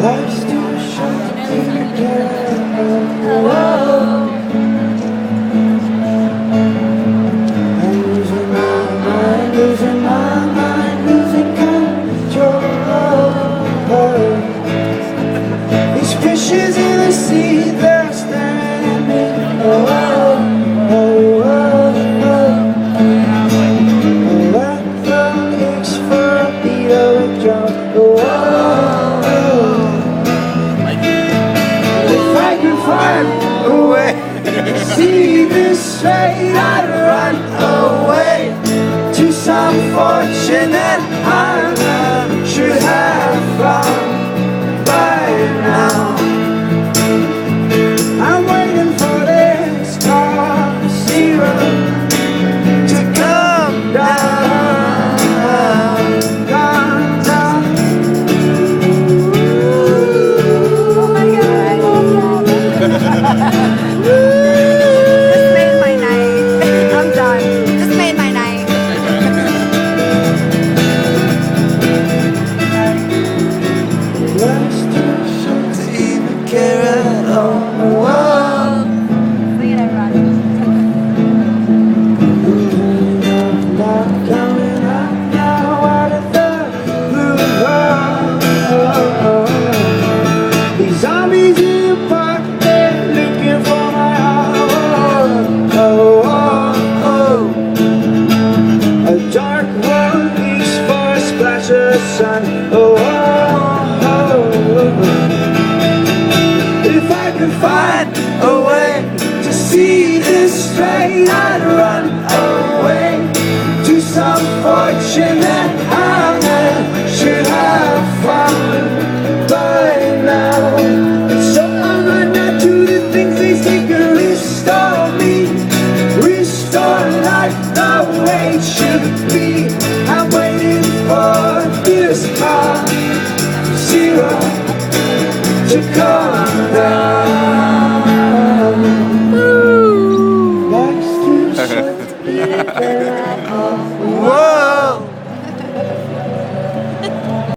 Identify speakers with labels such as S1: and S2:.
S1: Life's too short to take care of. I'm losing my mind, losing my mind, losing control. These fishes in the sea, they're staring at me. Oh, oh, oh, oh. Like the aches for a beat of a drum. Oh, oh. If I could find a way to see this straight, I'd run away to some fortune that I should have found by now. I'm waiting for this car zero to come down, down, down.
S2: Oh my God. Just made my night. I'm done. Just made my night.
S1: Life's too short to even care at all.
S2: Look at that run.
S1: Not coming out now out of the blue. These zombies in the park, they're looking for my heart. Oh, oh, oh. A dark world reaches for a splash of sun. Oh, oh, oh. If I could find a way to see this straight, I'd run away to some fortune that I should have found by now. And so I run out to the things they say can restore me, restore life the way it should be. I'm waiting for this car zero to come down.